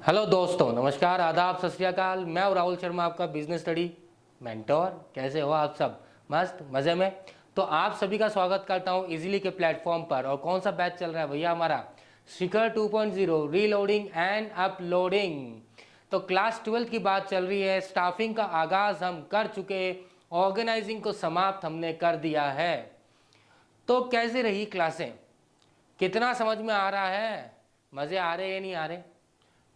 Hello दोस्तों, नमस्कार, आदाब, सत श्री अकाल। मैं हूं राहुल शर्मा, आपका बिजनेस स्टडी मेंटोर। कैसे हो आप सब? मस्त मज़े में। तो आप सभी का स्वागत करता हूं इजीली के प्लेटफॉर्म पर। और कौन सा बैच चल रहा है भैया? हमारा शिखर 2.0 रीलोडिंग एंड अपलोडिंग। तो क्लास 12 की बात चल रही है। स्टाफिंग का आगाज़ हम कर चुके, ऑर्गेनाइजिंग को समाप्त हमने कर दिया है। तो कैसी रही क्लासें? कितना समझ में आ रहा है? मज़े आ रहे या नहीं आ रहे?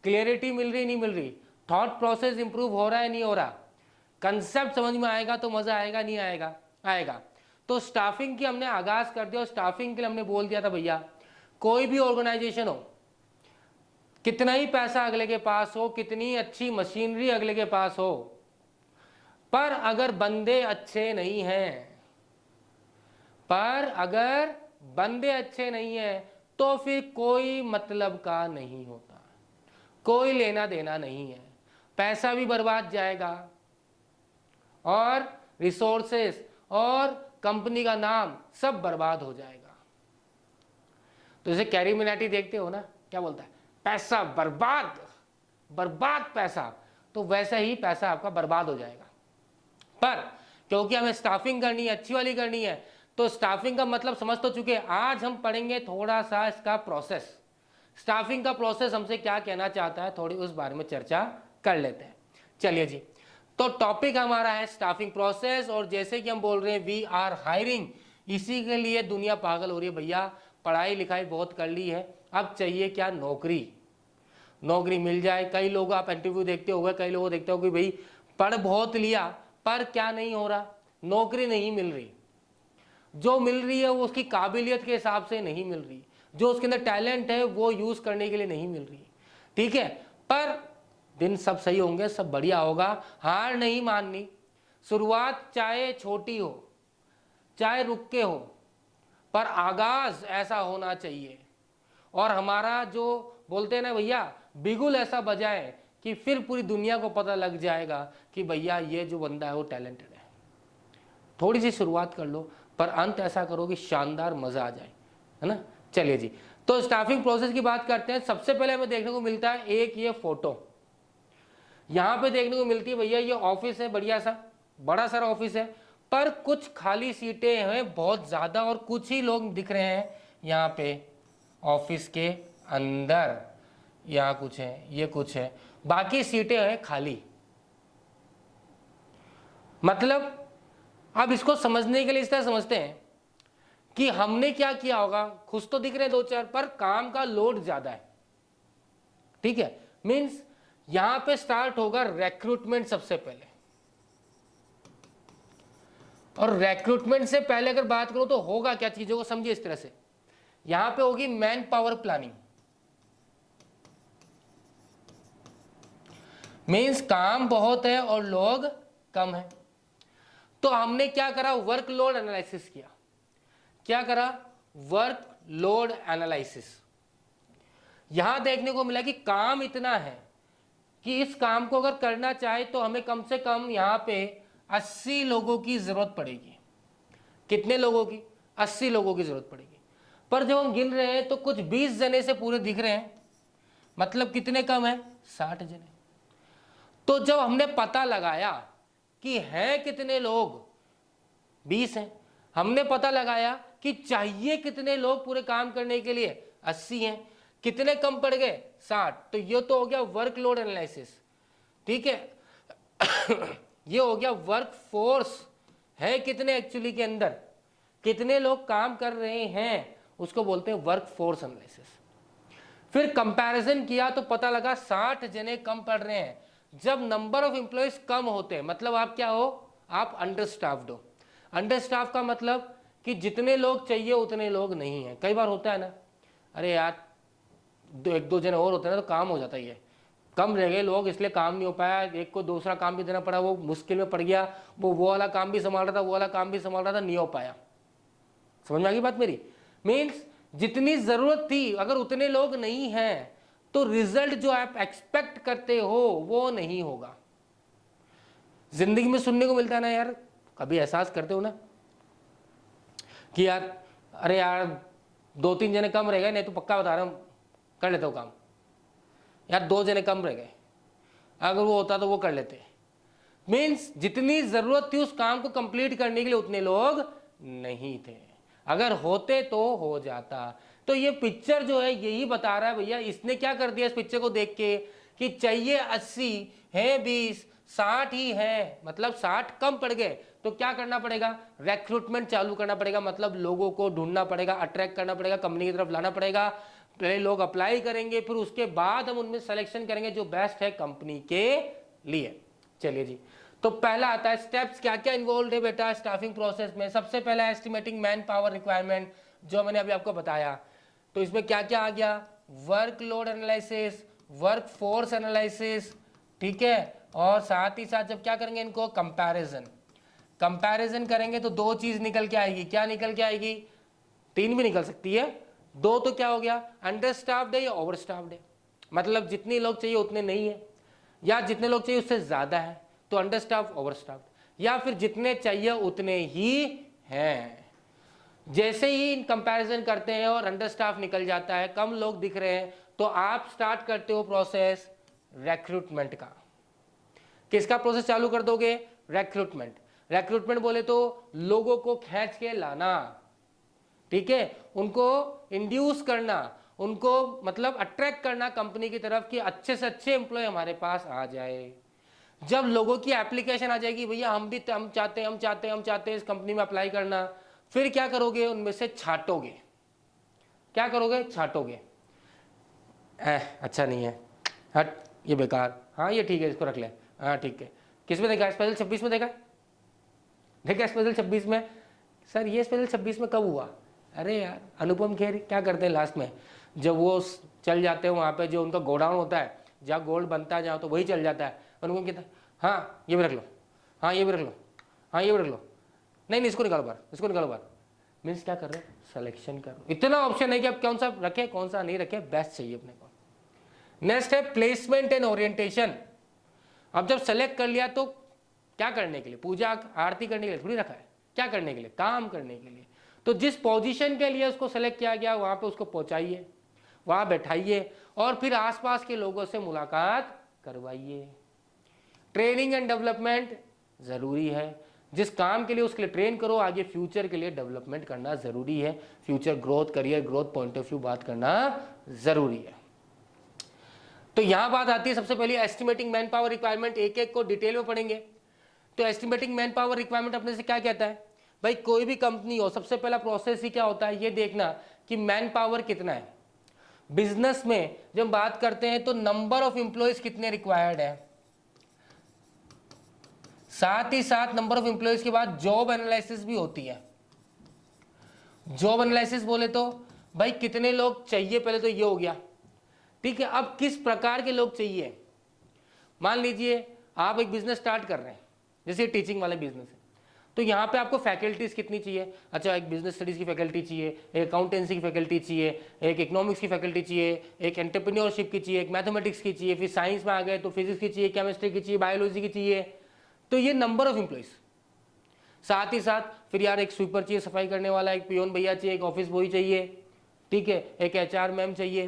क्लियरिटी मिल रही नहीं मिल रही? थॉट प्रोसेस इंप्रूव हो रहा है नहीं हो रहा? कंसेप्ट समझ में आएगा तो मजा आएगा नहीं आएगा? आएगा। तो स्टाफिंग की हमने आगाज कर दिया और स्टाफिंग के लिए हमने बोल दिया था भैया, कोई भी ऑर्गेनाइजेशन हो, कितना ही पैसा अगले के पास हो, कितनी अच्छी मशीनरी अगले के पास हो, पर अगर बंदे अच्छे नहीं हैं, तो फिर कोई मतलब का नहीं होता, कोई लेना देना नहीं है। पैसा भी बर्बाद जाएगा और रिसोर्सेस और कंपनी का नाम सब बर्बाद हो जाएगा। तो जैसे कैरी मिनाटी देखते हो ना, क्या बोलता है? पैसा बर्बाद, बर्बाद पैसा। तो वैसा ही पैसा आपका बर्बाद हो जाएगा। पर क्योंकि हमें स्टाफिंग करनी है, अच्छी वाली करनी है, तो स्टाफिंग का मतलब समझ तो चुके। आज हम पढ़ेंगे थोड़ा सा इसका प्रोसेस, स्टाफिंग का प्रोसेस हमसे क्या कहना चाहता है, थोड़ी उस बारे में चर्चा कर लेते हैं। चलिए जी, तो टॉपिक हमारा है स्टाफिंग प्रोसेस। और जैसे कि हम बोल रहे हैं वी आर हायरिंग, इसी के लिए दुनिया पागल हो रही है भैया। पढ़ाई लिखाई बहुत कर ली है, अब चाहिए क्या? नौकरी। नौकरी मिल जाए। कई लोग आप इंटरव्यू देखते होंगे, कई लोग देखते हो कि भाई पढ़ बहुत लिया पर क्या नहीं हो रहा, नौकरी नहीं मिल रही। जो मिल रही है वो उसकी काबिलियत के हिसाब से नहीं मिल रही, जो उसके अंदर टैलेंट है वो यूज करने के लिए नहीं मिल रही। ठीक है, पर दिन सब सही होंगे, सब बढ़िया होगा। हार नहीं माननी। शुरुआत चाहे छोटी हो, चाहे रुक के हो, पर आगाज ऐसा होना चाहिए। और हमारा जो बोलते हैं ना भैया, बिगुल ऐसा बजाए कि फिर पूरी दुनिया को पता लग जाएगा कि भैया ये जो बंदा है वो टैलेंटेड है। थोड़ी सी शुरुआत कर लो, पर अंत ऐसा करो कि शानदार मजा आ जाए, है ना? चलिए जी, तो स्टाफिंग प्रोसेस की बात करते हैं। सबसे पहले हमें देखने को मिलता है एक ये फोटो, यहां पे देखने को मिलती है भैया, ये ऑफिस है, बढ़िया सा बड़ा सारा ऑफिस है, पर कुछ खाली सीटें हैं बहुत ज्यादा, और कुछ ही लोग दिख रहे हैं यहाँ पे ऑफिस के अंदर। यहाँ कुछ है, ये कुछ है, बाकी सीटें हैं खाली। मतलब अब इसको समझने के लिए इस तरह समझते हैं कि हमने क्या किया होगा। खुश तो दिख रहे हैं दो चार, पर काम का लोड ज्यादा है। ठीक है, मींस यहां पे स्टार्ट होगा रिक्रूटमेंट सबसे पहले। और रिक्रूटमेंट से पहले अगर बात करूं तो होगा क्या, चीजों को समझिए इस तरह से। यहां पे होगी मैन पावर प्लानिंग। मींस काम बहुत है और लोग कम है, तो हमने क्या करा? वर्कलोड एनालिसिस किया। क्या करा? Work load analysis. यहां देखने को मिला कि काम इतना है कि इस काम को अगर करना चाहे तो हमें कम से कम यहां पे 80 लोगों की जरूरत पड़ेगी। कितने लोगों की? 80 लोगों की जरूरत पड़ेगी। पर जब हम गिन रहे हैं तो कुछ 20 जने से पूरे दिख रहे हैं, मतलब कितने कम है? 60 जने। तो जब हमने पता लगाया कि हैं कितने लोग, 20 हैं, हमने पता लगाया कि चाहिए कितने लोग पूरे काम करने के लिए, 80 हैं, कितने कम पड़ गए? 60। तो ये तो हो गया वर्कलोड एनालिसिस। ठीक है ये हो गया वर्क फोर्स है कितने एक्चुअली के अंदर, कितने लोग काम कर रहे हैं, उसको बोलते हैं वर्क फोर्स एनालिसिस। फिर कंपैरिजन किया तो पता लगा 60 जने कम पड़ रहे हैं। जब नंबर ऑफ एम्प्लॉयज कम होते हैं, मतलब आप क्या हो? आप अंडर स्टाफ्ड हो। अंडर स्टाफ का मतलब कि जितने लोग चाहिए उतने लोग नहीं हैं। कई बार होता है ना, अरे यार एक दो जने और होते हैं ना तो काम हो जाता है, ये कम रह गए लोग इसलिए काम नहीं हो पाया, एक को दूसरा काम भी देना पड़ा, वो मुश्किल में पड़ गया, वो वाला काम भी संभाल रहा था, वो वाला काम भी संभाल रहा था, नहीं हो पाया। समझ में आ गई बात मेरी? मीन्स जितनी जरूरत थी अगर उतने लोग नहीं हैं तो रिजल्ट जो आप एक्सपेक्ट करते हो वो नहीं होगा। जिंदगी में सुनने को मिलता है ना यार, कभी एहसास करते हो ना कि यार अरे यार 2-3 जने कम रह गए, नहीं तो पक्का बता रहा हूं कर लेता हूं काम। यार 2 जने कम रह गए, अगर वो होता तो वो कर लेते। मीन्स जितनी जरूरत थी उस काम को कंप्लीट करने के लिए उतने लोग नहीं थे, अगर होते तो हो जाता। तो ये पिक्चर जो है यही बता रहा है भैया, इसने क्या कर दिया इस पिक्चर को देख के कि चाहिए 80 है 20, 60 ही है, मतलब 60 कम पड़ गए तो क्या करना पड़ेगा, रिक्रूटमेंट चालू करना पड़ेगा, मतलब लोगों को ढूंढना पड़ेगा, अट्रैक्ट करना पड़ेगा, कंपनी की तरफ लाना पड़ेगा। पहले लोग अप्लाई करेंगे, फिर उसके बाद हम उनमें सिलेक्शन करेंगे जो बेस्ट है कंपनी के लिए। चलिए जी, तो पहला आता है स्टेप्स, क्या क्या इन्वॉल्व है बेटा स्टाफिंग प्रोसेस में। सबसे पहला एस्टिमेटिंग मैन पावर रिक्वायरमेंट, जो मैंने अभी आपको बताया। तो इसमें क्या क्या आ गया, workload analysis, work force analysis, ठीक है, और साथ ही साथ जब क्या करेंगे इनको कंपैरिजन, कंपैरिजन करेंगे तो 2 चीज निकल के आएगी। क्या निकल के आएगी, 3 भी निकल सकती है, 2 तो क्या हो गया, अंडर स्टाफ्ड है या ओवर स्टाफ्ड है, मतलब जितने लोग चाहिए उतने नहीं है, या जितने लोग चाहिए उससे ज्यादा है तो अंडर स्टाफ ओवर स्टाफ, या फिर जितने चाहिए उतने ही हैं। जैसे ही इन कंपैरिजन करते हैं और अंडर स्टाफ निकल जाता है, कम लोग दिख रहे हैं, तो आप स्टार्ट करते हो प्रोसेस रिक्रूटमेंट का। किसका प्रोसेस चालू कर दोगे, रिक्रूटमेंट। रिक्रूटमेंट बोले तो लोगों को खींच के लाना, ठीक है, उनको इंड्यूस करना, उनको मतलब अट्रैक्ट करना कंपनी की तरफ कि अच्छे से अच्छे एम्प्लॉय हमारे पास आ जाए। जब लोगों की एप्लीकेशन आ जाएगी भैया हम चाहते हैं इस कंपनी में अप्लाई करना, फिर क्या करोगे, उनमें से छाटोगे। क्या करोगे, छाटोगे, अच्छा नहीं है, हट ये बेकार, हाँ ये ठीक है इसको रख ले, हाँ ठीक है। किस में देखा, स्पेशल 26 में देखा, देखा स्पेशल 26 में। सर ये स्पेशल 26 में कब हुआ, अरे यार अनुपम खेर क्या करते हैं लास्ट में, जब वो चल जाते हैं वहाँ पे जो उनका गोडाउन होता है जहाँ गोल्ड बनता है, जहाँ तो वही चल जाता है, अनुपम कहता है हाँ ये भी रख लो, हाँ ये भी रख लो, हाँ ये भी रख लो, नहीं इसको निकालो बाहर, इसको निकालो बाहर। मीन्स क्या कर रहे हो, सिलेक्शन कर रहे हो। इतना ऑप्शन है कि आप कौन सा रखे कौन सा नहीं रखे, बेस्ट चाहिए अपने को। नेक्स्ट है प्लेसमेंट एंड ओरिएंटेशन। अब जब सेलेक्ट कर लिया तो क्या करने के लिए, पूजा आरती करने के लिए थोड़ी रखा है, क्या करने के लिए, काम करने के लिए। तो जिस पोजीशन के लिए उसको सेलेक्ट किया गया वहां पे उसको पहुंचाइए, वहां बैठाइए और फिर आसपास के लोगों से मुलाकात करवाइए। ट्रेनिंग एंड डेवलपमेंट जरूरी है, जिस काम के लिए उसके लिए ट्रेन करो, आगे फ्यूचर के लिए डेवलपमेंट करना जरूरी है, future growth career growth point of view बात करना जरूरी है। तो यहां बात आती है सबसे पहले एस्टिमेटिंग मैन पावर रिक्वायरमेंट, एक एक को डिटेल में पढ़ेंगे। तो एस्टिमेटिंग मैन पावर रिक्वायरमेंट अपने से क्या कहता है भाई, कोई भी कंपनी हो सबसे पहला प्रोसेस ही क्या होता है, ये देखना कि मैन पावर कितना है। बिजनेस में जब बात करते हैं तो नंबर ऑफ एम्प्लॉयज कितने रिक्वायर्ड है, साथ ही साथ नंबर ऑफ एम्प्लॉयज के बाद जॉब एनालिसिस भी होती है। जॉब एनालिसिस बोले तो भाई कितने लोग चाहिए, पहले तो ये हो गया, ठीक है। अब किस प्रकार के लोग चाहिए, मान लीजिए आप एक बिजनेस स्टार्ट कर रहे हैं, जैसे टीचिंग वाला बिजनेस है, तो यहाँ पे आपको फैकल्टीज कितनी चाहिए, अच्छा एक बिजनेस स्टडीज की फैकल्टी चाहिए, एक अकाउंटेंसी की फैकल्टी चाहिए, एक इकोनॉमिक्स की फैकल्टी चाहिए, एक एंटरप्रेन्योरशिप की चाहिए, एक मैथमेटिक्स की चाहिए, फिर साइंस में आ गए तो फिजिक्स की चाहिए, केमिस्ट्री की चाहिए, बायोलॉजी की चाहिए। तो ये नंबर ऑफ एम्प्लॉइज। साथ ही साथ फिर यार एक स्वीपर चाहिए सफाई करने वाला, एक पियोन भैया चाहिए, एक ऑफिस बॉय चाहिए, ठीक है, एक HR मैम चाहिए,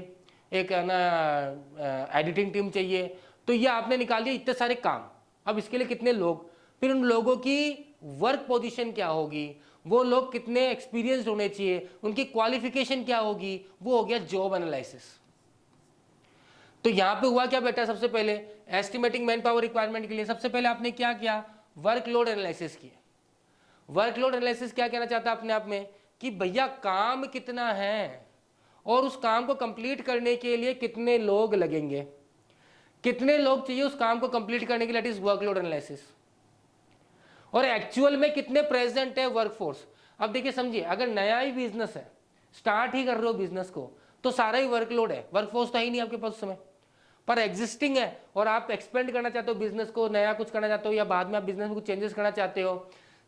एक ना एडिटिंग टीम चाहिए। तो ये आपने निकाल दिया इतने सारे काम। अब इसके लिए कितने लोग, फिर उन लोगों की वर्क पोजीशन क्या होगी, वो लोग कितने एक्सपीरियंस्ड होने चाहिए, उनकी क्वालिफिकेशन क्या होगी, वो हो गया जॉब एनालिसिस। तो यहां पे हुआ क्या बेटा, सबसे पहले एस्टिमेटिंग मैन पावर रिक्वायरमेंट के लिए सबसे पहले आपने क्या किया, वर्कलोड एनालिसिस किया। वर्कलोड एनालिसिस क्या कहना चाहता है अपने आप में कि भैया काम कितना है और उस काम को कंप्लीट करने के लिए कितने लोग लगेंगे, कितने लोग चाहिए उस काम को कंप्लीट करने के लिए, दैट इज वर्कलोड एनालिसिस। और एक्चुअल में कितने प्रेजेंट है वर्कफोर्स। अब देखिए समझिए, अगर नया ही बिजनेस है, स्टार्ट ही कर रहे हो बिजनेस को, तो सारा ही वर्कलोड है, वर्कफोर्स तो है ही नहीं आपके पास उस समय, पर एग्जिस्टिंग है और आप एक्सपेंड करना चाहते हो बिजनेस को, नया कुछ करना चाहते हो, या बाद में आप बिजनेस में कुछ चेंजेस करना चाहते हो,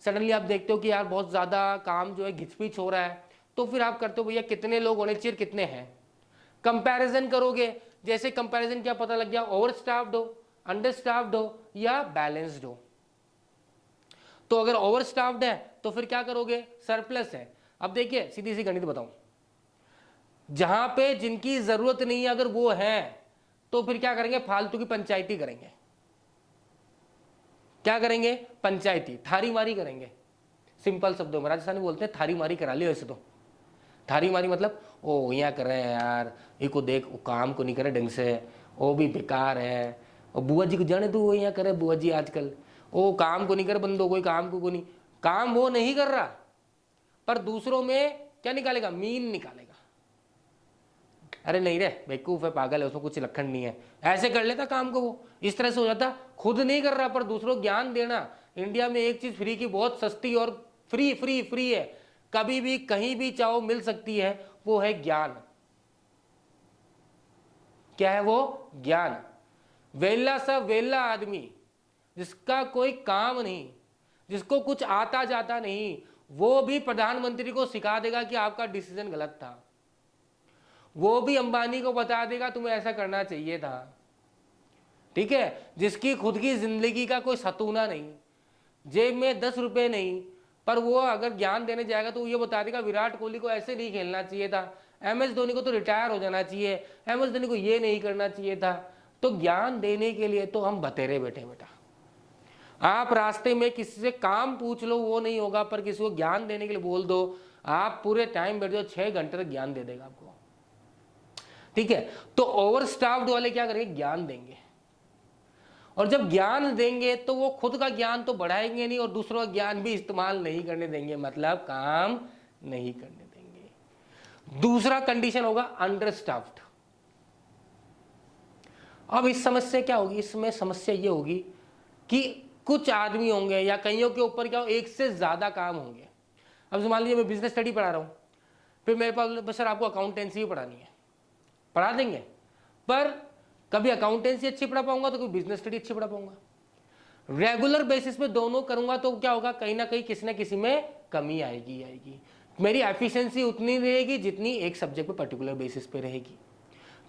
सडनली आप देखते हो कि यार बहुत ज़्यादा काम जो है घिचपिच हो रहा है, तो फिर आप करते हो भैया कितने लोग होने चाहिए, कितने हैं। कंपैरिजन करोगे, जैसे कंपैरिजन क्या पता लग गया, ओवर स्टाफ्ड हो, अंडर स्टाफ्ड हो या बैलेंस्ड हो। तो अगर ओवर स्टाफ्ड है तो फिर क्या करोगे, सरप्लस है। अब देखिए सीधी सी गणित बताऊं, जहां पे जिनकी जरूरत नहीं है अगर वो है तो फिर क्या करेंगे, फालतू की पंचायती करेंगे। क्या करेंगे, पंचायती, थारी मारी करेंगे। सिंपल शब्दों में राजस्थानी बोलते हैं थारी मारी करा लियो। ऐसे तो थारी मारी मतलब ओ यहाँ कर रहे हैं यार, ये को देख, वो काम को नहीं करे ढंग से, वो भी बेकार है, और बुआ जी को जाने तू, वो यहाँ करे बुआ जी आजकल, वो काम को नहीं करे बंदो, कोई काम को नहीं, काम वो नहीं कर रहा, पर दूसरों में क्या निकालेगा, मीन निकालेगा। अरे नहीं रे बेवकूफ है, पागल है, उसमें कुछ लक्षण नहीं है, ऐसे कर लेता काम को वो, इस तरह से हो जाता। खुद नहीं कर रहा पर दूसरों को ज्ञान देना। इंडिया में एक चीज फ्री की बहुत सस्ती और फ्री फ्री फ्री है, कभी भी कहीं भी चाहो मिल सकती है, वो है ज्ञान। क्या है वो, ज्ञान। वेला सा वेला आदमी जिसका कोई काम नहीं, जिसको कुछ आता जाता नहीं, वो भी प्रधानमंत्री को सिखा देगा कि आपका डिसीजन गलत था। वो भी अंबानी को बता देगा तुम्हें ऐसा करना चाहिए था। ठीक है, जिसकी खुद की जिंदगी का कोई सतूना नहीं, जेब में 10 रुपए नहीं, पर वो अगर ज्ञान देने जाएगा तो ये बता देगा विराट कोहली को ऐसे नहीं खेलना चाहिए था, MS धोनी को तो रिटायर हो जाना चाहिए, MS धोनी को ये नहीं करना चाहिए था। तो ज्ञान देने के लिए तो हम बतेरे बैठे बेटा। आप रास्ते में किसी से काम पूछ लो वो नहीं होगा, पर किसी को ज्ञान देने के लिए बोल दो, आप पूरे टाइम बैठ जाओ, 6 घंटे तक ज्ञान दे देगा आपको। ठीक है, तो ओवर स्टाफ्ड वाले क्या करेंगे, ज्ञान देंगे, और जब ज्ञान देंगे तो वो खुद का ज्ञान तो बढ़ाएंगे नहीं और दूसरों का ज्ञान भी इस्तेमाल नहीं करने देंगे, मतलब काम नहीं करने देंगे। दूसरा कंडीशन होगा अंडरस्टाफ्ड। अब इस समस्या क्या होगी, इसमें समस्या ये होगी कि कुछ आदमी होंगे या कईयों के ऊपर क्या हो, एक से ज्यादा काम होंगे। अब मान लीजिए मैं बिजनेस स्टडी पढ़ा रहा हूं, फिर मेरे पास सर आपको अकाउंटेंसी भी पढ़ानी है, पढ़ा देंगे, पर कभी अकाउंटेंसी अच्छी पढ़ा पाऊंगा तो कभी बिजनेस स्टडी अच्छी पढ़ा पाऊंगा। रेगुलर बेसिस पे दोनों करूंगा तो क्या होगा, कहीं ना कहीं किसी ना किसी में कमी आएगी। मेरी एफिशिएंसी उतनी रहेगी जितनी एक सब्जेक्ट पे पर्टिकुलर बेसिस पे रहेगी,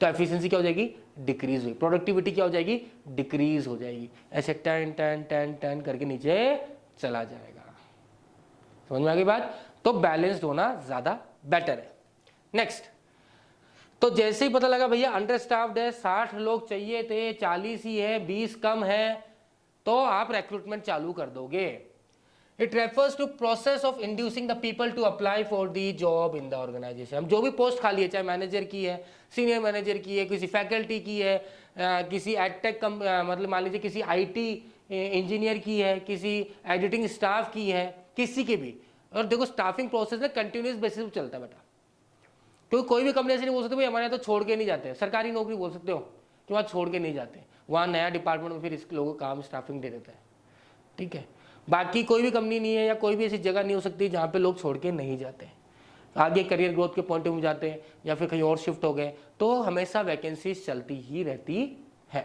तो एफिशिएंसी क्या हो जाएगी, डिक्रीज हुई। प्रोडक्टिविटी क्या हो जाएगी, डिक्रीज हो जाएगी। ऐसे टन टन टन टन करके नीचे चला जाएगा। समझ में आ गई बात। तो बैलेंस्ड होना ज्यादा बेटर है। नेक्स्ट, तो जैसे ही पता लगा भैया अंडरस्टाफ्ड है, 60 लोग चाहिए थे, 40 ही है, 20 कम है, तो आप रिक्रूटमेंट चालू कर दोगे। It refers to process of inducing the people to apply for the job in the organisation. हम जो भी पोस्ट खाली है, चाहे मैनेजर की है, सीनियर मैनेजर की है, किसी फैकल्टी की है, किसी एडटेक मतलब मान लीजिए किसी IT इंजीनियर की है, किसी एडिटिंग स्टाफ की है, किसी के भी। और देखो स्टाफिंग प्रोसेस ना कंटिन्यूस बेसिस पे चलता है बेटा, क्योंकि कोई भी कंपनी ऐसे नहीं बोल सकते भाई हमारे यहाँ तो छोड़ के नहीं जाते। सरकारी नौकरी बोल सकते हो कि वहाँ छोड़ के नहीं जाते, वहाँ नया डिपार्टमेंट में फिर इस लोगों को काम स्टाफिंग दे देता है। ठीक है, बाकी कोई भी कंपनी नहीं है या कोई भी ऐसी जगह नहीं हो सकती जहाँ पे लोग छोड़ के नहीं जाते, आगे करियर ग्रोथ के पॉइंट ऑफ व्यू जाते हैं या फिर कहीं और शिफ्ट हो गए, तो हमेशा वैकेंसीज चलती ही रहती है।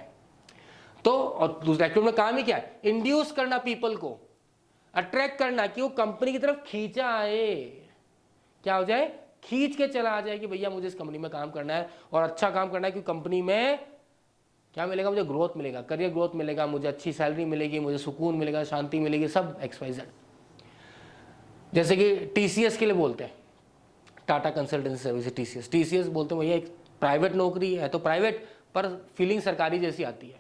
तो और दूसरा रिक्रूटमेंट काम ही क्या है, इंड्यूस करना पीपल को, अट्रैक्ट करना कि वो कंपनी की तरफ खींचा आए, क्या हो जाए, खींच के चला आ जाए कि भैया मुझे इस कंपनी में काम करना है और अच्छा काम करना है, क्योंकि कंपनी में क्या मिलेगा, मुझे ग्रोथ मिलेगा, करियर ग्रोथ मिलेगा, मुझे अच्छी सैलरी मिलेगी, मुझे सुकून मिलेगा, शांति मिलेगी, सब XYZ। जैसे कि TCS के लिए बोलते हैं, टाटा कंसल्टेंसी सर्विस, TCS बोलते हैं भैया एक प्राइवेट नौकरी है, तो प्राइवेट पर फीलिंग सरकारी जैसी आती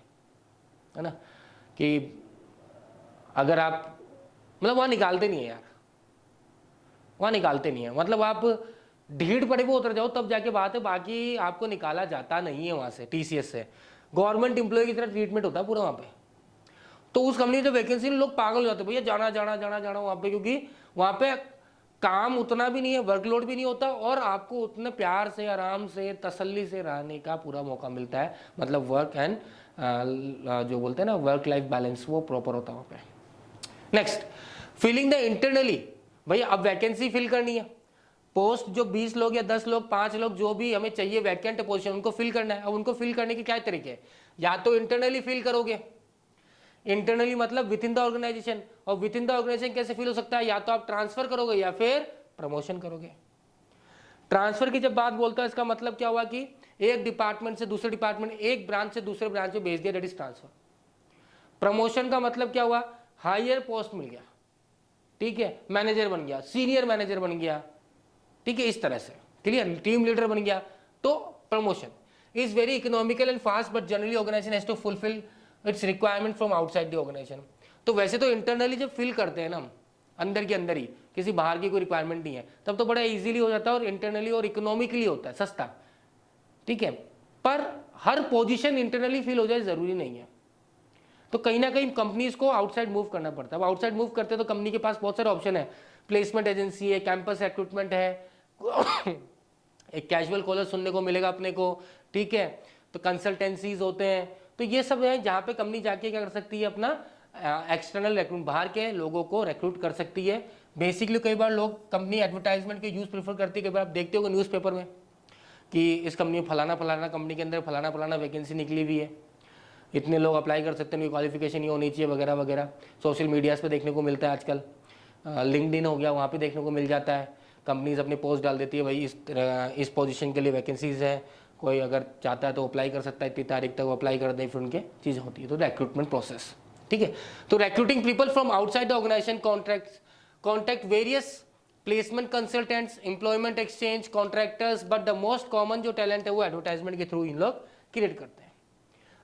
है ना, कि अगर आप मतलब वहाँ निकालते नहीं है यार, वहाँ निकालते नहीं है, मतलब आप ढीठ पड़े वो उतर जाओ तब जाके बात है, बाकी आपको निकाला जाता नहीं है वहाँ से। TCS से गवर्नमेंट एम्प्लॉय की तरह ट्रीटमेंट होता है पूरा वहाँ पे। तो उस कंपनी में जो वैकेंसी लोग पागल हो जाते हैं भैया, जाना जाना जाना जाना वहाँ पे, क्योंकि वहाँ पे काम उतना भी नहीं है, वर्कलोड भी नहीं होता, और आपको उतने प्यार से, आराम से, तसल्ली से रहने का पूरा मौका मिलता है। मतलब वर्क एंड जो बोलते हैं ना वर्क लाइफ बैलेंस, वो प्रॉपर होता है वहाँ पे। Next, filling the internally. भैया अब वैकेंसी फिल करनी है, पोस्ट जो 20 लोग या 10 लोग 5 लोग जो भी हमें चाहिए वैकेंट पोजीशन, उनको फिल करना है। अब उनको फिल करने के क्या तरीके हैं, या तो इंटरनली फिल करोगे, इंटरनली मतलब विद इन द ऑर्गेनाइजेशन, और विद इन द ऑर्गेनाइजेशन कैसे फिल हो सकता है, या तो आप ट्रांसफर करोगे या फिर प्रमोशन करोगे। ट्रांसफर की जब बात बोलता है इसका मतलब क्या हुआ कि एक डिपार्टमेंट से दूसरे डिपार्टमेंट, एक ब्रांच से दूसरे ब्रांच में भेज दिया, दैट इज ट्रांसफर। प्रमोशन का मतलब क्या हुआ, हायर पोस्ट मिल गया, ठीक है, मैनेजर बन गया, सीनियर मैनेजर बन गया, ठीक है, इस तरह से, क्लियर, टीम लीडर बन गया, तो promotion. is very economical and fast, but generally organization has to fulfill its requirement from outside the organization. तो वैसे तो इंटरनली जब फिल करते हैं ना हम अंदर के अंदर ही, किसी बाहर की कोई रिक्वायरमेंट नहीं है, तब तो बड़ा इजीली हो जाता है और इंटरनली और इकोनॉमिकली होता है, सस्ता, ठीक है। पर हर पोजीशन इंटरनली फिल हो जाए जरूरी नहीं है, तो कहीं ना कहीं कंपनीज को आउटसाइड मूव करना पड़ता है। अब आउटसाइड मूव करते हैं तो कंपनी के पास बहुत सारे ऑप्शन है, प्लेसमेंट एजेंसी है, कैंपस रिक्रूटमेंट है, एक कैजुअल कॉलर सुनने को मिलेगा अपने को, ठीक है, तो कंसल्टेंसीज होते हैं, तो ये सब है जहाँ पे कंपनी जाके क्या कर सकती है, अपना एक्सटर्नल रिक्रूट, बाहर के लोगों को रिक्रूट कर सकती है। बेसिकली कई बार लोग कंपनी एडवर्टाइजमेंट के यूज प्रेफर करती है, कई बार आप देखते हो न्यूज़पेपर में कि इस कंपनी में फलाना फलाना कंपनी के अंदर फलाना फलाना वैकेंसी निकली हुई है, इतने लोग अप्लाई कर सकते हैं, क्वालिफिकेशन ये होनी चाहिए वगैरह वगैरह। सोशल मीडियाज़ पे देखने को मिलता है आजकल, लिंक्डइन हो गया, वहाँ पे देखने को मिल जाता है, कंपनीज अपने पोस्ट डाल देती है, भाई इस पोजीशन के लिए वैकेंसीज है, कोई अगर चाहता है तो अप्लाई कर सकता है, इतनी तारीख तक वो अप्लाई कर दे, फिर उनके चीज़ होती है, तो रिक्रूटमेंट प्रोसेस, ठीक है। तो recruiting people from outside the organisation, contact various placement consultants, employment exchange, contractors, but the most common जो टैलेंट है वो एडवर्टाइजमेंट के थ्रू इन लोग क्रिएट करते हैं।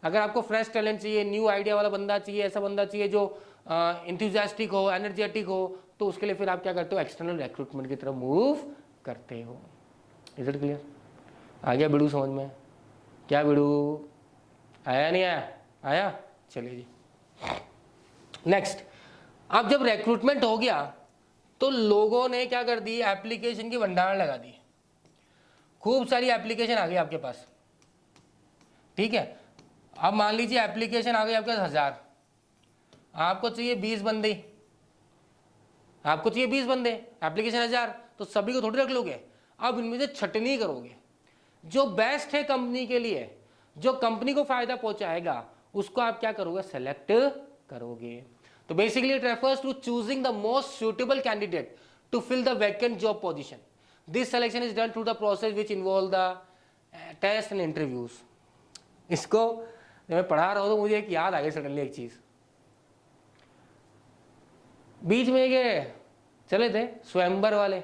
अगर आपको फ्रेश टैलेंट चाहिए, न्यू आइडिया वाला बंदा चाहिए, ऐसा बंदा चाहिए जो इंथुजियास्टिक हो, एनर्जेटिक हो, तो उसके लिए फिर आप क्या करते हो, एक्सटर्नल रिक्रूटमेंट की तरफ मूव करते हो। Is it clear? आ गया बिड़ू समझ में? क्या बिड़ू आया नहीं आया? आया, चलिए जी। नेक्स्ट, अब जब रिक्रूटमेंट हो गया तो लोगों ने क्या कर दी, एप्लीकेशन की भंडार लगा दी, खूब सारी एप्लीकेशन आ गई आपके पास, ठीक है। अब मान लीजिए एप्लीकेशन आ गई आपके पास 1000, आपको चाहिए 20 बंदे, आपको चाहिए 20 बंदे, एप्लीकेशन 1000, तो सभी को थोड़ी रख लोगे, अब इनमें से छटनी करोगे, जो बेस्ट है कंपनी के लिए, जो कंपनी को फायदा पहुंचाएगा, उसको आप क्या करोगे, सेलेक्ट करोगे। तो basically it refers to choosing the most suitable candidate to fill the vacant job position. This selection is done through the process which involve the test and interviews. इसको जब मैं पढ़ा रहा हूं तो मुझे एक याद आ गई सडनली एक चीज, बीच में ये चले थे स्वयंवर वाले,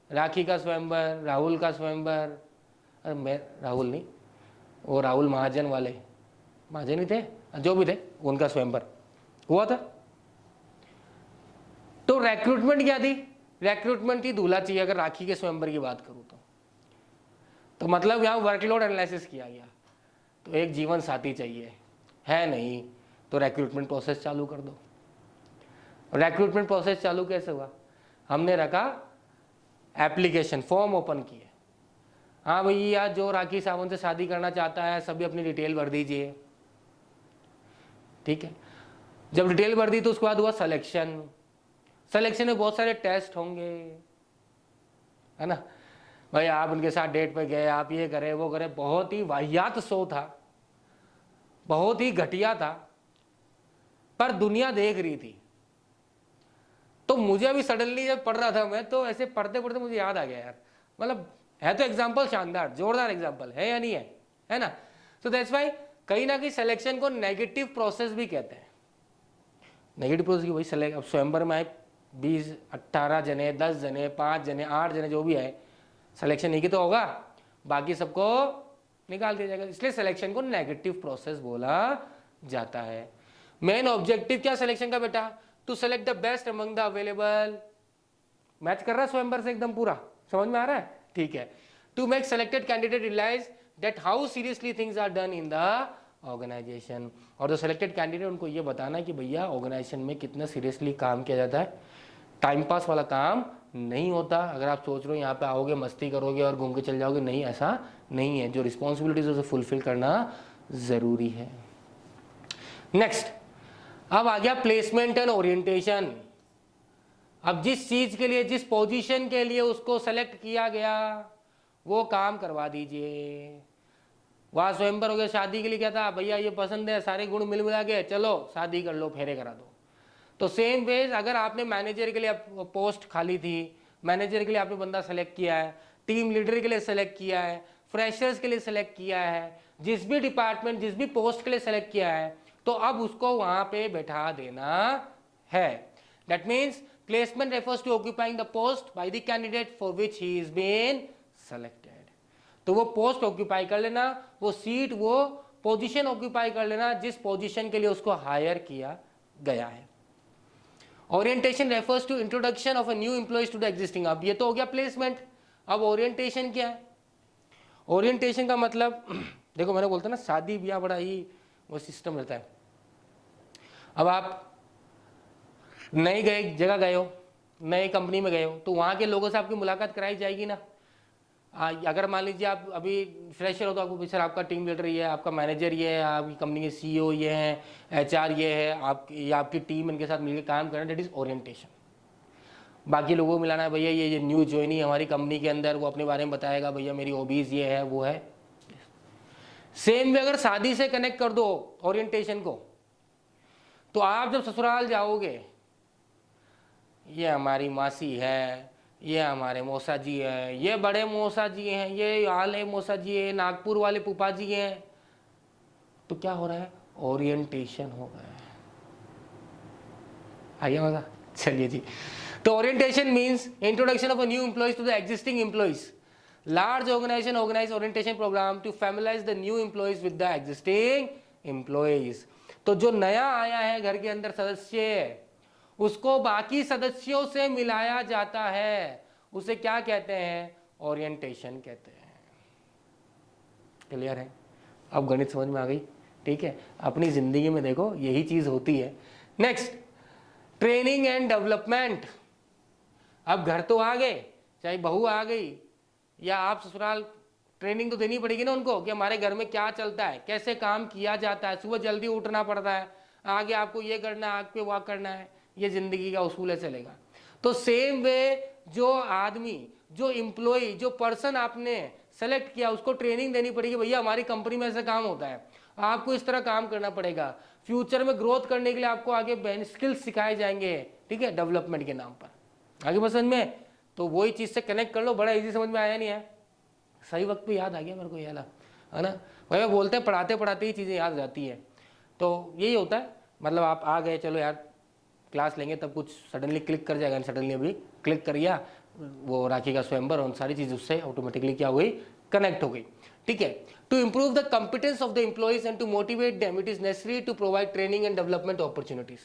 राखी का स्वयंवर, राहुल का स्वयंवर, अरे मैं राहुल नहीं, वो राहुल महाजन वाले, महाजन ही थे, जो भी थे, उनका स्वयंवर हुआ था। तो रिक्रूटमेंट क्या थी, रिक्रूटमेंट थी दूल्हा चाहिए, अगर राखी के स्वयंवर की बात करूं तो मतलब यहां वर्कलोड एनालिसिस किया गया, तो एक जीवन साथी चाहिए, है नहीं, तो रिक्रूटमेंट प्रोसेस चालू कर दो। रिक्रूटमेंट प्रोसेस चालू कैसे हुआ, हमने रखा एप्लीकेशन फॉर्म ओपन किए, हाँ भैया जो राखी सावंत से शादी करना चाहता है सभी अपनी डिटेल भर दीजिए, ठीक है। जब डिटेल भर दी तो उसके बाद हुआ सिलेक्शन, सिलेक्शन में बहुत सारे टेस्ट होंगे, है ना, भाई आप उनके साथ डेट पे गए, आप ये करे वो करे, बहुत ही वाहियात शो था, बहुत ही घटिया था, पर दुनिया देख रही थी। तो मुझे अभी सडनली जब पढ़ रहा था मैं, तो ऐसे पढ़ते पढ़ते मुझे याद आ गया यार, मतलब है तो एग्जाम्पल शानदार, जोरदार एग्जाम्पल है या नहीं है ना। सो दैट्स वाई कहीं ना कहीं सिलेक्शन को नेगेटिव प्रोसेस भी कहते हैं। नेगेटिव प्रोसेस की वही सेलेक्ट, अब स्वयंवर में आए 20, 18 जने, 10 जने, 5 जने, 8 जने, जो भी है, सिलेक्शन नहीं की तो होगा, बाकी सबको निकाल दिया जाएगा, इसलिए सिलेक्शन को नेगेटिव प्रोसेस बोला जाता है। मेन ऑब्जेक्टिव क्या सिलेक्शन का बेटा, to select the best among the available, match कर रहा है स्वयंवर से एकदम पूरा, समझ में आ रहा है, ठीक है। To make selected candidate realise that how seriously things are done in the organisation, और जो सेलेक्टेड कैंडिडेट उनको ये बताना है कि भैया ऑर्गेनाइजेशन में कितना सीरियसली काम किया जाता है, टाइम पास वाला काम नहीं होता। अगर आप सोच रहे हो यहाँ पे आओगे मस्ती करोगे और घूम के चल जाओगे, नहीं, ऐसा नहीं है, जो रिस्पॉन्सिबिलिटीज उसे फुलफिल करना जरूरी है। नेक्स्ट, अब आ गया प्लेसमेंट एंड ओरिएंटेशन। अब जिस चीज के लिए, जिस पोजीशन के लिए उसको सेलेक्ट किया गया वो काम करवा दीजिए। वहां स्वयंवर हो गया, शादी के लिए क्या था, भैया ये पसंद है, सारे गुण मिल मिला के चलो शादी कर लो, फेरे करा दो। तो सेम वेज अगर आपने मैनेजर के लिए पोस्ट खाली थी, मैनेजर के लिए आपने बंदा सेलेक्ट किया है, टीम लीडर के लिए सेलेक्ट किया है, फ्रेशर्स के लिए सेलेक्ट किया है, जिस भी डिपार्टमेंट जिस भी पोस्ट के लिए सेलेक्ट किया है, तो अब उसको वहां पे बैठा देना है। That means placement refers to occupying the post by the candidate for which he is been selected. तो वो पोस्ट ऑक्यूपाई कर लेना, वो सीट, वो पोजीशन ऑक्यूपाई कर लेना जिस पोजीशन के लिए उसको हायर किया गया है। Orientation refers to introduction of a new employees to the existing. अब ये तो हो गया प्लेसमेंट। अब ओरिएंटेशन क्या है? ओरिएंटेशन का मतलब देखो, मैंने बोलता ना शादी ब्याह बड़ा ही वो सिस्टम रहता है। अब आप नई जगह गए हो, नई कंपनी में गए हो, तो वहाँ के लोगों से आपकी मुलाकात कराई जाएगी ना। अगर मान लीजिए आप अभी फ्रेशर हो तो आपको सर आपका टीम लीडर ये है, आपका मैनेजर ये है, आपकी कंपनी के CEO ये हैं, HR ये है, आपकी टीम इनके साथ मिलकर काम करना, दैट इज ओरिएंटेशन। बाकी लोगों को मिलाना है, भैया ये न्यू ज्वाइनी हमारी कंपनी के अंदर, वो अपने बारे में बताएगा, भैया मेरी हॉबीज़ ये है वो है। सेम वे अगर शादी से कनेक्ट कर दो ओरिएंटेशन को, तो आप जब ससुराल जाओगे, ये हमारी मासी है, ये हमारे मौसा जी हैं, ये बड़े मौसा जी हैं, ये आले मौसा जी हैं, नागपुर वाले पुपा जी हैं, तो क्या हो रहा है? ओरिएंटेशन हो गया है। आइए मजा, चलिए जी। तो orientation means introduction of a new employees to the existing employees. Large organisation organise orientation programme to familiarise the new employees with the existing employees. तो जो नया आया है घर के अंदर सदस्य, उसको बाकी सदस्यों से मिलाया जाता है, उसे क्या कहते हैं? ओरिएंटेशन कहते हैं। क्लियर है? अब गणित समझ में आ गई? ठीक है, अपनी जिंदगी में देखो यही चीज होती है। Next, training and development. अब घर तो आ गए, चाहे बहू आ गई या आप ससुराल, ट्रेनिंग तो देनी पड़ेगी ना उनको कि हमारे घर में क्या चलता है, कैसे काम किया जाता है, सुबह जल्दी उठना पड़ता है, आगे आपको ये करना है, आगे पे वह करना है, ये जिंदगी का उसूल है चलेगा। तो सेम वे जो आदमी, जो एम्प्लॉय, जो पर्सन आपने सेलेक्ट किया, उसको ट्रेनिंग देनी पड़ेगी, भैया हमारी कंपनी में ऐसा काम होता है, आपको इस तरह काम करना पड़ेगा, फ्यूचर में ग्रोथ करने के लिए आपको आगे स्किल्स सिखाए जाएंगे, ठीक है, डेवलपमेंट के नाम पर। आगे समझ में? तो वही चीज से कनेक्ट कर लो, बड़ा इजी, समझ में आया नहीं है? सही वक्त पे याद आ गया मेरे को, ये वाला है ना। भाई बोलते हैं पढ़ाते पढ़ाते ही चीज़ें याद जाती है, तो यही होता है। मतलब आप आ गए, चलो यार क्लास लेंगे, तब कुछ सडनली क्लिक कर जाएगा, सडनली अभी क्लिक कर दिया, वो राखी का स्वयंवर और सारी चीज़ उससे ऑटोमेटिकली क्या हो गई? कनेक्ट हो गई। ठीक है। To improve the competence of the employees and to motivate them, it is necessary to provide training and development opportunities.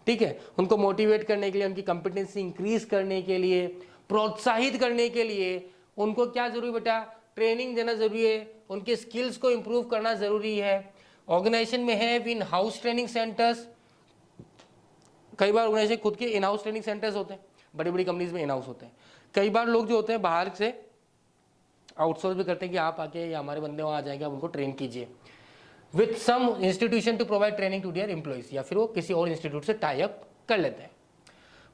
ठीक है, उनको मोटिवेट करने के लिए, उनकी कॉम्पिटेंसी इंक्रीज करने के लिए, प्रोत्साहित करने के लिए उनको क्या जरूरी बेटा? ट्रेनिंग देना जरूरी है, उनके स्किल्स को इंप्रूव करना जरूरी है। ऑर्गेनाइजेशन में है इन हाउस ट्रेनिंग सेंटर्स, कई बार ऑर्गेनाइजेशन खुद के इन हाउस ट्रेनिंग सेंटर्स होते हैं, बड़ी बड़ी कंपनीज में इन हाउस होते हैं। कई बार लोग जो होते हैं बाहर से आउटसोर्स भी करते हैं कि आप आके या हमारे बंदे वहाँ आ जाएंगे, आप उनको ट्रेन कीजिए with some institution to provide training to their employees, या फिर वो किसी और इंस्टीट्यूट से टाई अप कर लेते हैं।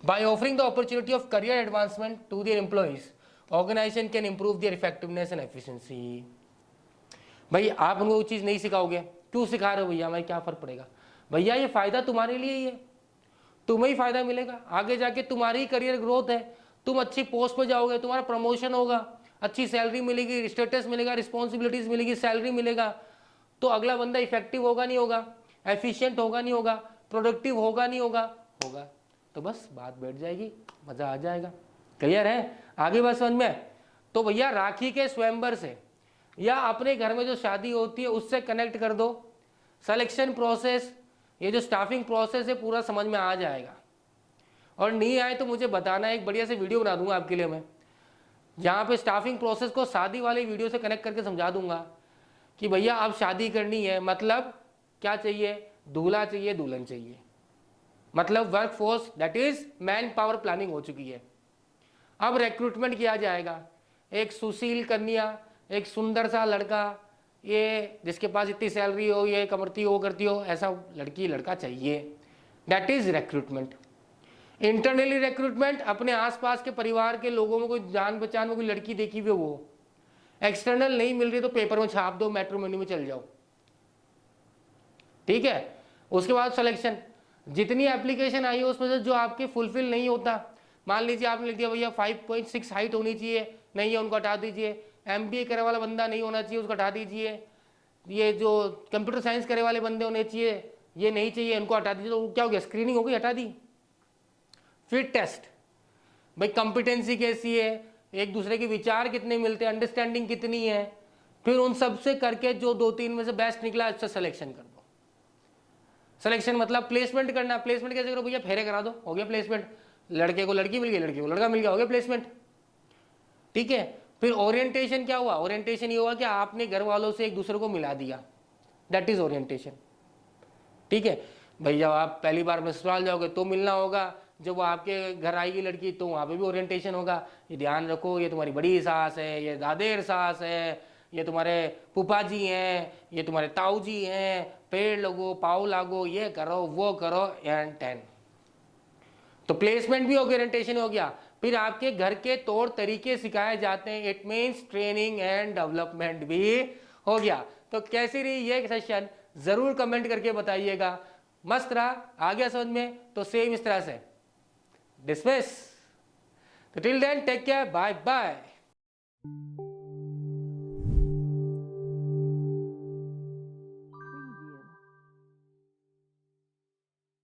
By offering the opportunity of career advancement to their employees, organization can improve their effectiveness and efficiency. भाई आप उनको वो चीज़ नहीं सिखाओगे, क्यों सिखा रहे हो भैया, हमें क्या फर्क पड़ेगा? भैया ये फायदा तुम्हारे लिए ही है, तुम्हें ही फायदा मिलेगा, आगे जाके तुम्हारी करियर ग्रोथ है, तुम अच्छी पोस्ट पे जाओगे, तुम्हारा प्रमोशन होगा, अच्छी सैलरी मिलेगी, स्टेटस मिलेगा, रिस्पॉन्सिबिलिटीज मिलेगी, सैलरी मिलेगा, तो अगला बंदा इफेक्टिव होगा नहीं होगा, एफिशिएंट होगा नहीं होगा, प्रोडक्टिव होगा नहीं होगा, होगा, तो बस बात बैठ जाएगी, मजा आ जाएगा। क्लियर है? आगे बात समझ में? तो भैया राखी के स्वयंवर से या अपने घर में जो शादी होती है उससे कनेक्ट कर दो, सिलेक्शन प्रोसेस, ये जो स्टाफिंग प्रोसेस है पूरा समझ में आ जाएगा। और नहीं आए तो मुझे बताना, एक बढ़िया से वीडियो बना दूंगा आपके लिए मैं, जहाँ पे स्टाफिंग प्रोसेस को शादी वाली वीडियो से कनेक्ट करके समझा दूंगा कि भैया अब शादी करनी है, मतलब क्या चाहिए? दूल्हा चाहिए, दुल्हन चाहिए, मतलब work force that is man power planning हो चुकी है। अब रिक्रूटमेंट किया जाएगा, एक सुशील कन्या, एक सुंदर सा लड़का, ये जिसके पास इतनी सैलरी हो, ये कमरती हो, करती हो, ऐसा लड़की लड़का चाहिए, that is recruitment. Internally recruitment, अपने आसपास के परिवार के लोगों में कोई जान पहचान में कोई लड़की देखी हुई वो, एक्सटर्नल नहीं मिल रही तो पेपर में छाप दो, मैट्रिमोनी में चल जाओ। ठीक है। उसके बाद सिलेक्शन, जितनी एप्लीकेशन आई है उसमें से जो आपके फुलफिल नहीं होता, मान लीजिए आपने लिख दिया भैया 5.6 हाइट होनी चाहिए, नहीं है उनको हटा दीजिए, MBA करे वाला बंदा नहीं होना चाहिए, उसको हटा दीजिए, ये जो कंप्यूटर साइंस करे वाले बंदे होने चाहिए, ये नहीं चाहिए, इनको हटा दीजिए, तो क्या हो गया? स्क्रीनिंग हो गई, हटा दी। फिर टेस्ट, भाई कंपिटेंसी कैसी है, एक दूसरे के विचार कितने मिलते हैं, अंडरस्टैंडिंग कितनी है, फिर उन सब से करके जो 2-3 में से बेस्ट निकला अच्छा सिलेक्शन कर दो। सिलेक्शन मतलब प्लेसमेंट करना। प्लेसमेंट कैसे करो भैया, फेरे करा दो, हो गया प्लेसमेंट। लड़के को लड़की मिल गई, लड़के को लड़का मिल गया, हो गया प्लेसमेंट। ठीक है, फिर ओरिएंटेशन क्या हुआ, ओरिएंटेशन ये हुआ कि आपने घर वालों से एक दूसरे को मिला दिया, दैट इज ओरिएंटेशन। ठीक है भाई, जब आप पहली बार में ससुराल जाओगे तो मिलना होगा, जब वो आपके घर आएगी लड़की तो वहाँ पे भी ओरिएंटेशन होगा। ये ध्यान रखो, ये तुम्हारी बड़ी सास है, ये दादेर सास है, ये तुम्हारे फूफा जी हैं, ये तुम्हारे ताऊ जी हैं, पेड़ लगो, पाव लागो, ये करो वो करो एंड 10। तो प्लेसमेंट भी ओरिएंटेशन हो गया। फिर आपके घर के तौर तरीके सिखाए जाते हैं, it means training and development भी हो गया। तो कैसी रही ये सेशन जरूर कमेंट करके बताइएगा। मस्त रहा, आ गया समझ में? तो सेम इस तरह से डिसमिस। तो till then take care, bye bye.